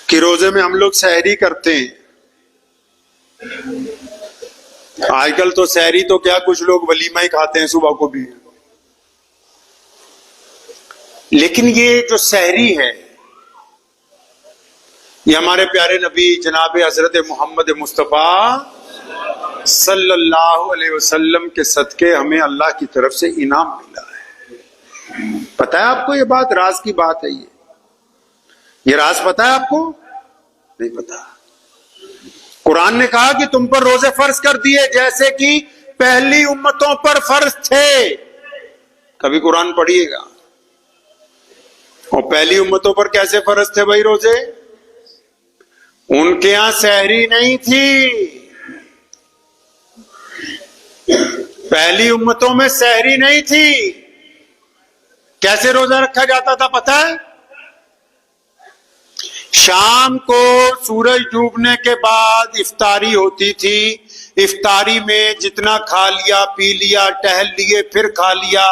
کہ روزے میں ہم لوگ سحری کرتے ہیں. آج کل تو سحری تو کیا، کچھ لوگ ولیمہ ہی کھاتے ہیں صبح کو بھی. لیکن یہ جو سحری ہے یہ ہمارے پیارے نبی جناب حضرت محمد مصطفیٰ صلی اللہ علیہ وسلم کے صدقے ہمیں اللہ کی طرف سے انعام ملا ہے. پتہ ہے آپ کو یہ بات؟ راز کی بات ہے یہ راز پتہ ہے آپ کو؟ نہیں پتہ. قرآن نے کہا کہ تم پر روزے فرض کر دیے جیسے کہ پہلی امتوں پر فرض تھے. کبھی قرآن پڑھیے گا. اور پہلی امتوں پر کیسے فرض تھے بھائی روزے؟ ان کے ہاں سحری نہیں تھی. پہلی امتوں میں سحری نہیں تھی. کیسے روزہ رکھا جاتا تھا پتہ ہے؟ شام کو سورج ڈوبنے کے بعد افطاری ہوتی تھی. افطاری میں جتنا کھا لیا پی لیا، ٹہل لیے، پھر کھا لیا.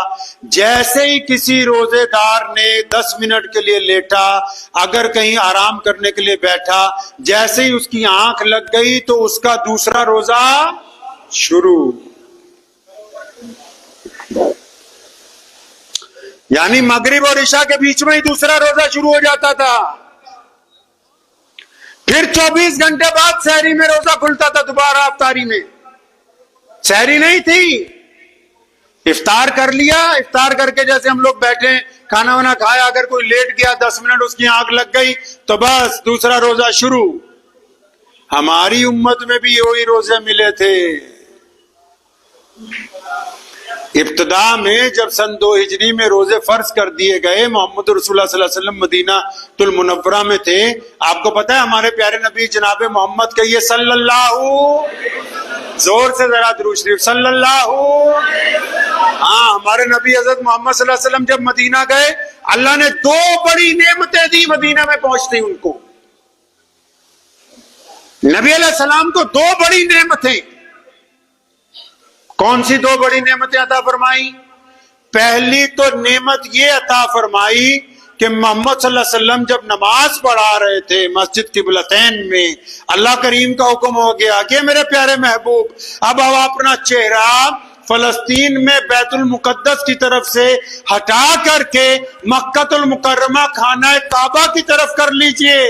جیسے ہی کسی روزے دار نے 10 منٹ کے لیے لیٹا، اگر کہیں آرام کرنے کے لیے بیٹھا، جیسے ہی اس کی آنکھ لگ گئی تو اس کا دوسرا روزہ شروع. یعنی مغرب اور عشاء کے بیچ میں ہی دوسرا روزہ شروع ہو جاتا تھا. پھر 24 گھنٹے بعد سحری میں روزہ کھلتا تھا دوبارہ. افطاری میں سحری نہیں تھی. افطار کر لیا، افطار کر کے جیسے ہم لوگ بیٹھے کھانا وانا کھایا، اگر کوئی لیٹ گیا 10 منٹ اس کی آنکھ لگ گئی تو بس دوسرا روزہ شروع. ہماری امت میں بھی وہی روزے ملے تھے. ابتدا میں جب سن 2 ہجری میں روزے فرض کر دیے گئے، محمد رسول اللہ صلی اللہ علیہ وسلم مدینہ المنورہ میں تھے. آپ کو پتا ہے ہمارے پیارے نبی جناب محمد کہیے صلی اللہ، زور سے ذرا درود شریف، صلی اللہ. ہاں، ہمارے نبی حضرت محمد صلی اللہ علیہ وسلم جب مدینہ گئے، اللہ نے 2 بڑی نعمتیں دی مدینہ میں پہنچتے ان کو. نبی علیہ السلام کو 2 بڑی نعمتیں. کون سی 2 بڑی نعمتیں عطا فرمائی؟ پہلی تو نعمت یہ عطا فرمائی کہ محمد صلی اللہ علیہ وسلم جب نماز پڑھا رہے تھے مسجد قبلتین میں، اللہ کریم کا حکم ہو گیا کہ میرے پیارے محبوب اب اپنا چہرہ فلسطین میں بیت المقدس کی طرف سے ہٹا کر کے مکہ المکرمہ خانہ کعبہ کی طرف کر لیجئے.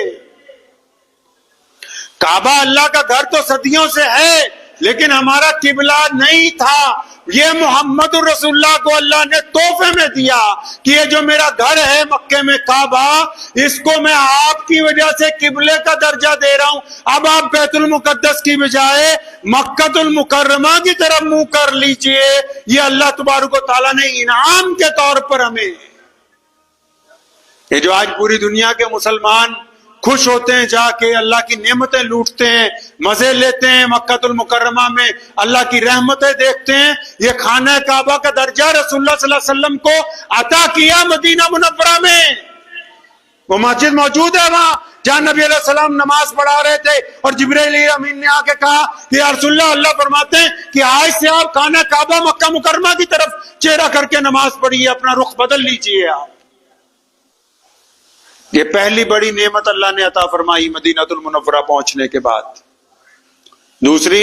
کعبہ اللہ کا گھر تو صدیوں سے ہے، لیکن ہمارا قبلہ نہیں تھا. یہ محمد رسول اللہ کو اللہ نے تحفے میں دیا کہ یہ جو میرا گھر ہے مکے میں کعبہ، اس کو میں آپ کی وجہ سے قبلے کا درجہ دے رہا ہوں. اب آپ بیت المقدس کی بجائے مکہ المکرمہ کی طرف منہ کر لیجئے. یہ اللہ تبارک و تعالیٰ نے انعام کے طور پر ہمیں، یہ جو آج پوری دنیا کے مسلمان خوش ہوتے ہیں، جا کے اللہ کی نعمتیں لوٹتے ہیں، مزے لیتے ہیں، مکہ المکرمہ میں اللہ کی رحمتیں دیکھتے ہیں، یہ خانہ کعبہ کا درجہ رسول اللہ صلی اللہ علیہ وسلم کو عطا کیا مدینہ منورہ میں. وہ مسجد موجود ہے وہاں جہاں نبی علیہ السلام نماز پڑھا رہے تھے، اور جبرائیل امین نے آ کے کہا کہ یا رسول اللہ، اللہ فرماتے ہیں کہ آج سے آپ خانہ کعبہ مکہ مکرمہ کی طرف چہرہ کر کے نماز پڑھیے، اپنا رخ بدل لیجیے آپ. یہ پہلی بڑی نعمت اللہ نے عطا فرمائی مدینہ المنورہ پہنچنے کے بعد. دوسری،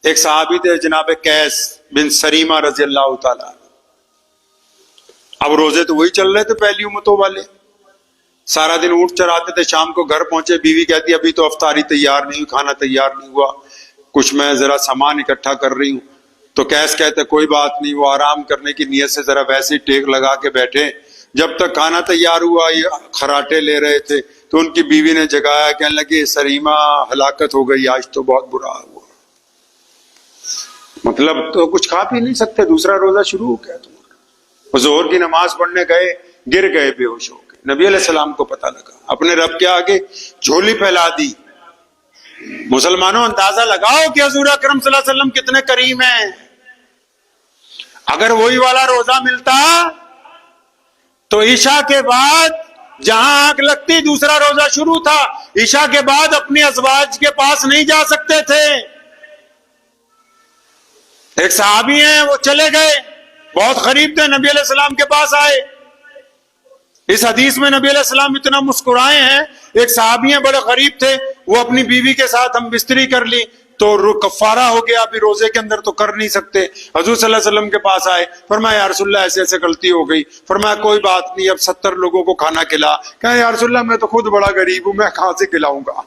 ایک صحابی تھے جناب قیس بن سریمہ رضی اللہ تعالیٰ. اب روزے تو وہی چل رہے تھے پہلی امتوں والے، سارا دن اونٹ چراتے تھے، شام کو گھر پہنچے، بیوی کہتی ابھی تو افطاری تیار نہیں ہوئی، کھانا تیار نہیں ہوا، کچھ میں ذرا سامان اکٹھا کر رہی ہوں. تو قیس کہتے کوئی بات نہیں. وہ آرام کرنے کی نیت سے ذرا ویسے ہی ٹیک لگا کے بیٹھے. جب تک کھانا تیار ہوا یہ خراٹے لے رہے تھے تو ان کی بیوی نے جگایا، کہنے لگی سریمہ ہلاکت ہو گئی، آج تو بہت برا ہوا. مطلب تو کچھ کھا پی نہیں سکتے، دوسرا روزہ شروع ہو گیا تمہارا. ظہر کی نماز پڑھنے گئے، گر گئے بے ہوش ہو کے. نبی علیہ السلام کو پتہ لگا، اپنے رب کے آگے جھولی پھیلا دی. مسلمانوں اندازہ لگاؤ کہ حضور اکرم صلی اللہ علیہ وسلم کتنے کریم ہیں. اگر وہی والا روزہ ملتا تو عشاء کے بعد جہاں آنکھ لگتی دوسرا روزہ شروع تھا. عشاء کے بعد اپنی ازواج کے پاس نہیں جا سکتے تھے. ایک صحابی ہیں وہ چلے گئے، بہت قریب تھے، نبی علیہ السلام کے پاس آئے. اس حدیث میں نبی علیہ السلام اتنا مسکرائے ہیں ایک صحابی ہیں بڑے غریب تھے, وہ اپنی بیوی کے ساتھ ہم بستری کر لی تو کفارہ ہو گیا, ابھی روزے کے اندر تو کر نہیں سکتے. حضور صلی اللہ علیہ وسلم کے پاس آئے, فرمایا یا رسول اللہ ایسے ایسے غلطی ہو گئی. فرمایا کوئی بات نہیں, اب 70 لوگوں کو کھانا کھلا. کہا یا رسول اللہ میں تو خود بڑا غریب ہوں, میں کہاں سے کھلاؤں گا.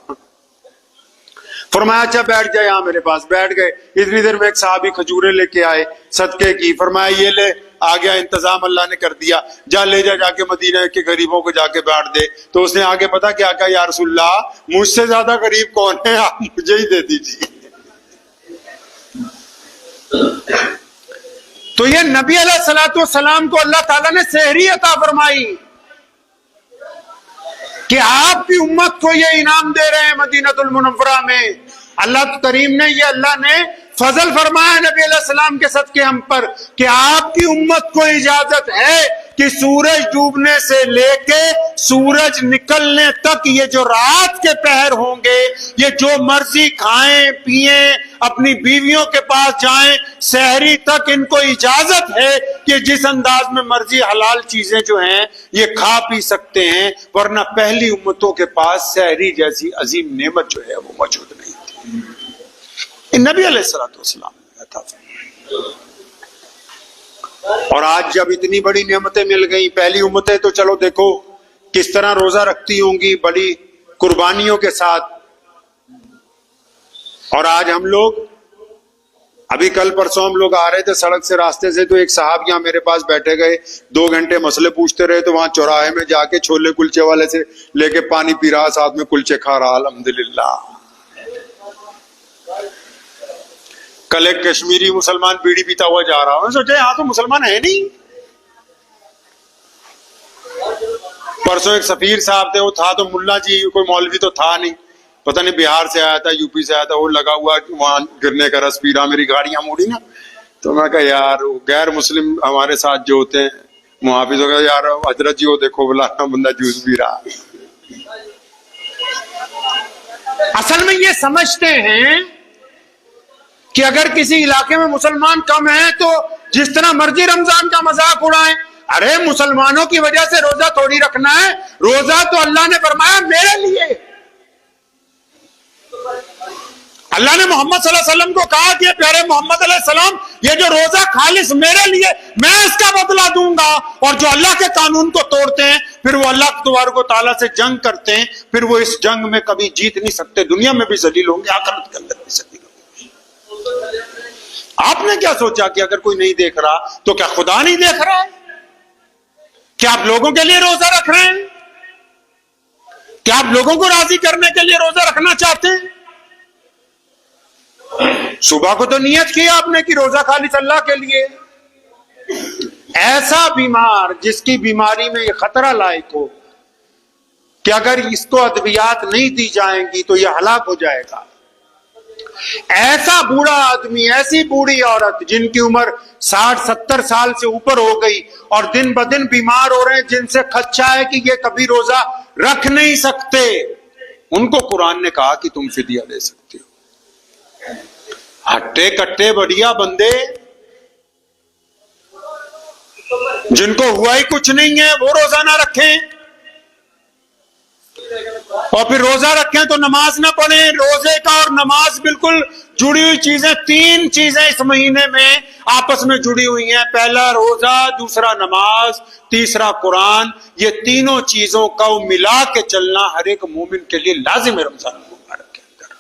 فرمایا اچھا بیٹھ جائے یہاں میرے پاس. بیٹھ گئے. اتنی دیر میں ایک صحابی کھجوریں لے کے آئے صدقے کی. فرمایا یہ لے, آ گیا, انتظام اللہ نے کر دیا, جا لے جا کے مدینہ کے غریبوں کو جا کے بانٹ دے. تو اس نے آگے پتا کیا کہا, یا رسول اللہ مجھ سے زیادہ غریب کون ہے, آپ مجھے ہی دے دیجیے. تو یہ نبی علیہ الصلوۃ والسلام کو اللہ تعالیٰ نے سحری عطا فرمائی کہ آپ کی امت کو یہ انعام دے رہے ہیں مدینہ المنورہ میں. اللہ کریم نے, یہ اللہ نے فضل فرمایا نبی علیہ السلام کے صدقے ہم پر کہ آپ کی امت کو اجازت ہے کہ سورج ڈوبنے سے لے کے سورج نکلنے تک یہ جو رات کے پہر ہوں گے, یہ جو مرضی کھائیں پیئیں, اپنی بیویوں کے پاس جائیں, سحری تک ان کو اجازت ہے کہ جس انداز میں مرضی حلال چیزیں جو ہیں یہ کھا پی سکتے ہیں, ورنہ پہلی امتوں کے پاس سحری جیسی عظیم نعمت جو ہے وہ موجود نہیں تھی. نبی علیہ الصلوۃ والسلام نے عطا فرمایا. اور آج جب اتنی بڑی نعمتیں مل گئی, پہلی امتیں تو چلو دیکھو کس طرح روزہ رکھتی ہوں گی بڑی قربانیوں کے ساتھ, اور آج ہم لوگ, ابھی کل پرسوں ہم لوگ آ رہے تھے سڑک سے راستے سے, تو ایک صاحب یہاں میرے پاس بیٹھے گئے, 2 گھنٹے مسئلے پوچھتے رہے, تو وہاں چوراہے میں جا کے چھولے کلچے والے سے لے کے پانی پی رہا, ساتھ میں کلچے کھا رہا. الحمدللہ. کل ایک کشمیری مسلمان بیڑی پیتا ہوا جا رہا ہوں, سوچے یہاں تو مسلمان ہے نہیں. پرسوں ایک سفیر صاحب تھے, وہ تھا تو ملا جی, کوئی مولوی تو تھا نہیں, پتہ نہیں بہار سے آیا تھا, یو پی سے آیا تھا, وہ لگا ہوا وہاں گرنے کا رس پی رہا. میری گاڑیاں موڑی نا, تو میں کہا یار غیر مسلم ہمارے ساتھ جو ہوتے ہیں محافظ ہو گیا, یار حضرت جی وہ دیکھو بلا بندہ جوس پی رہا. اصل میں یہ سمجھتے ہیں کہ اگر کسی علاقے میں مسلمان کم ہیں تو جس طرح مرضی رمضان کا مذاق اڑائیں. ارے مسلمانوں کی وجہ سے روزہ تھوڑی رکھنا ہے, روزہ تو اللہ نے فرمایا میرے لیے. اللہ نے محمد صلی اللہ علیہ وسلم کو کہا کہ پیارے محمد علیہ السلام یہ جو روزہ خالص میرے لیے, میں اس کا بدلہ دوں گا. اور جو اللہ کے قانون کو توڑتے ہیں پھر وہ اللہ تبارک و تعالیٰ سے جنگ کرتے ہیں, پھر وہ اس جنگ میں کبھی جیت نہیں سکتے, دنیا میں بھی ذلیل ہوں گے, آخرت کے اندر بھی ذلیل ہوں گے. آپ نے کیا سوچا کہ اگر کوئی نہیں دیکھ رہا تو کیا خدا نہیں دیکھ رہا ہے؟ کیا آپ لوگوں کے لیے روزہ رکھ رہے ہیں؟ کیا آپ لوگوں کو راضی کرنے کے لیے روزہ رکھنا چاہتے ہیں؟ صبح کو تو نیت کی آپ نے کہ روزہ خالص اللہ کے لیے. ایسا بیمار جس کی بیماری میں یہ خطرہ لاحق ہو کہ اگر اس کو ادویات نہیں دی جائیں گی تو یہ ہلاک ہو جائے گا. ایسا بوڑھا آدمی, ایسی بوڑھی عورت جن کی عمر 60-70 سال سے اوپر ہو گئی اور دن بدن بیمار ہو رہے ہیں, جن سے خدشہ ہے کہ یہ کبھی روزہ رکھ نہیں سکتے, ان کو قرآن نے کہا کہ تم فدیہ دے سکتے ہو. ہٹے کٹے بڑھیا بندے جن کو ہوا ہی کچھ نہیں ہے وہ روزہ نہ رکھیں, اور پھر روزہ رکھیں تو نماز نہ پڑھیں. روزے کا اور نماز بالکل جڑی ہوئی چیزیں, 3 چیزیں اس مہینے میں آپس میں جڑی ہوئی ہیں. پہلا روزہ, دوسرا نماز, تیسرا قرآن. یہ تینوں چیزوں کا ملا کے چلنا ہر ایک مومن کے لیے لازم ہے رمضان مبارک کے اندر.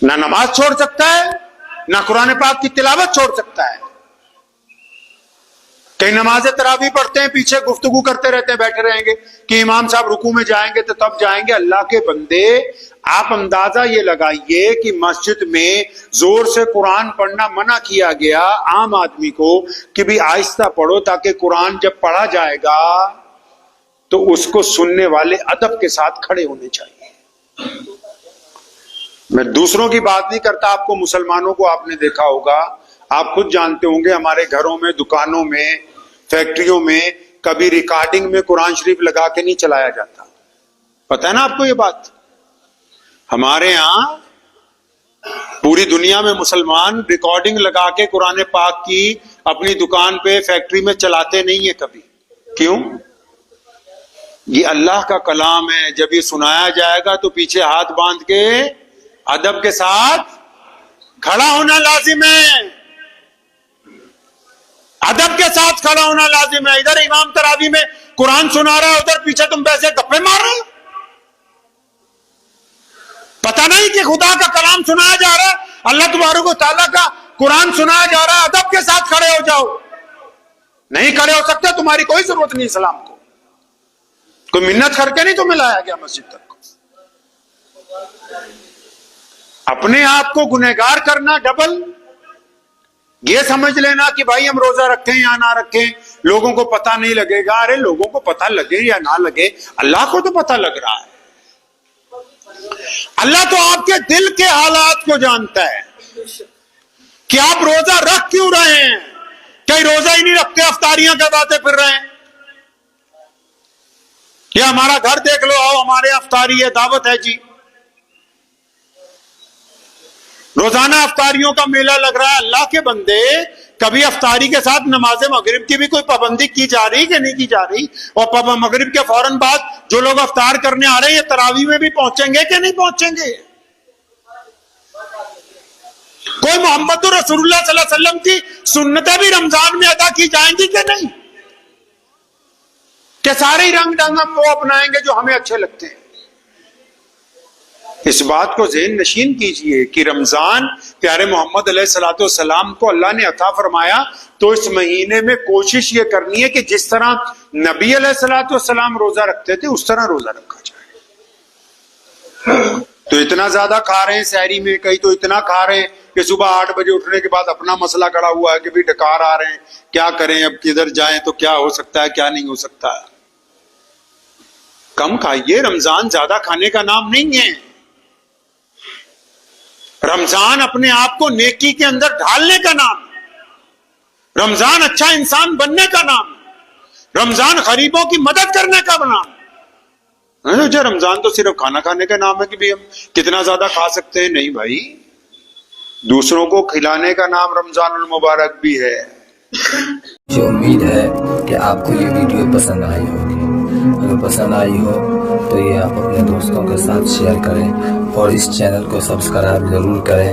نہ نماز چھوڑ سکتا ہے, نہ قرآن پاک کی تلاوت چھوڑ سکتا ہے. کئی نماز تراویح پڑھتے ہیں, پیچھے گفتگو کرتے رہتے ہیں, بیٹھے رہیں گے کہ امام صاحب رکوع میں جائیں گے تو تب جائیں گے. اللہ کے بندے, آپ اندازہ یہ لگائیے کہ مسجد میں زور سے قرآن پڑھنا منع کیا گیا عام آدمی کو کہ بھی آہستہ پڑھو, تاکہ قرآن جب پڑھا جائے گا تو اس کو سننے والے ادب کے ساتھ کھڑے ہونے چاہیے. میں دوسروں کی بات نہیں کرتا, آپ کو مسلمانوں کو آپ نے دیکھا ہوگا, آپ خود جانتے ہوں گے, ہمارے گھروں میں, دکانوں میں, فیکٹریوں میں کبھی ریکارڈنگ میں قرآن شریف لگا کے نہیں چلایا جاتا. پتہ ہے نا آپ کو یہ بات؟ ہمارے ہاں پوری دنیا میں مسلمان ریکارڈنگ لگا کے قرآن پاک کی اپنی دکان پہ, فیکٹری میں چلاتے نہیں ہیں کبھی. کیوں؟ یہ اللہ کا کلام ہے، جب یہ سنایا جائے گا تو پیچھے ہاتھ باندھ کے ادب کے ساتھ کھڑا ہونا لازم ہے، ادب کے ساتھ کھڑا ہونا لازم ہے۔ ادھر امام تراویح میں قرآن سنا رہا ہے، ادھر پیچھے تم پیسے گپے مار رہے ہو، پتہ نہیں کہ خدا کا کلام سنایا جا رہا ہے، اللہ تبارک و تعالیٰ کا قرآن سنایا جا رہا ہے، ادب کے ساتھ کھڑے ہو جاؤ۔ نہیں کھڑے ہو سکتے، تمہاری کوئی ضرورت نہیں اسلام کو، کوئی منت کر کے نہیں تمہیں لایا گیا مسجد تک۔ اپنے آپ کو گنہگار کرنا ڈبل، یہ سمجھ لینا کہ بھائی ہم روزہ رکھیں یا نہ رکھیں لوگوں کو پتہ نہیں لگے گا۔ ارے لوگوں کو پتہ لگے یا نہ لگے، اللہ کو تو پتہ لگ رہا ہے۔ اللہ تو آپ کے دل کے حالات کو جانتا ہے کہ آپ روزہ رکھ کیوں رہے ہیں۔ کئی روزہ ہی نہیں رکھتے، افطاریاں کرواتے پھر رہے ہیں۔ یہ ہمارا گھر دیکھ لو، آؤ ہمارے افطاری ہے، دعوت ہے جی، روزانہ افطاریوں کا میلہ لگ رہا ہے۔ اللہ کے بندے، کبھی افطاری کے ساتھ نماز مغرب کی بھی کوئی پابندی کی جا رہی کہ نہیں کی جا رہی؟ اور مغرب کے فوراً بعد جو لوگ افطار کرنے آ رہے ہیں یہ تراویح میں بھی پہنچیں گے کہ نہیں پہنچیں گے؟ کوئی محمد رسول اللہ صلی اللہ علیہ وسلم کی سنتیں بھی رمضان میں ادا کی جائیں گی کہ نہیں؟ کہ سارے ہی رنگ ڈھنگ ہم وہ اپنائیں گے جو ہمیں اچھے لگتے ہیں؟ اس بات کو ذہن نشین کیجئے کہ رمضان پیارے محمد علیہ الصلوۃ والسلام کو اللہ نے عطا فرمایا، تو اس مہینے میں کوشش یہ کرنی ہے کہ جس طرح نبی علیہ الصلوۃ والسلام روزہ رکھتے تھے اس طرح روزہ رکھا جائے۔ تو اتنا زیادہ کھا رہے ہیں سحری میں، کئی تو اتنا کھا رہے ہیں کہ صبح 8 بجے اٹھنے کے بعد اپنا مسئلہ کھڑا ہوا ہے کہ بھی ڈکار آ رہے ہیں، کیا کریں، اب کدھر جائیں تو کیا ہو سکتا ہے کیا نہیں ہو سکتا ہے۔ کم کھائیے، رمضان زیادہ کھانے کا نام نہیں ہے۔ رمضان اپنے آپ کو نیکی کے اندر ڈھالنے کا نام ہے، رمضان اچھا انسان بننے کا نام ہے، رمضان غریبوں کی مدد کرنے کا نام ہے۔ رمضان تو صرف کھانا کھانے کا نام ہے کہ بھی ہم کتنا زیادہ کھا سکتے ہیں، نہیں بھائی، دوسروں کو کھلانے کا نام رمضان المبارک بھی ہے۔ مجھے امید ہے کہ آپ کو یہ ویڈیو پسند آئی ہوگی۔ اگر پسند آئی ہو تو یہ آپ اپنے دوستوں کے ساتھ شیئر کریں اور اس چینل کو سبسکرائب ضرور کریں۔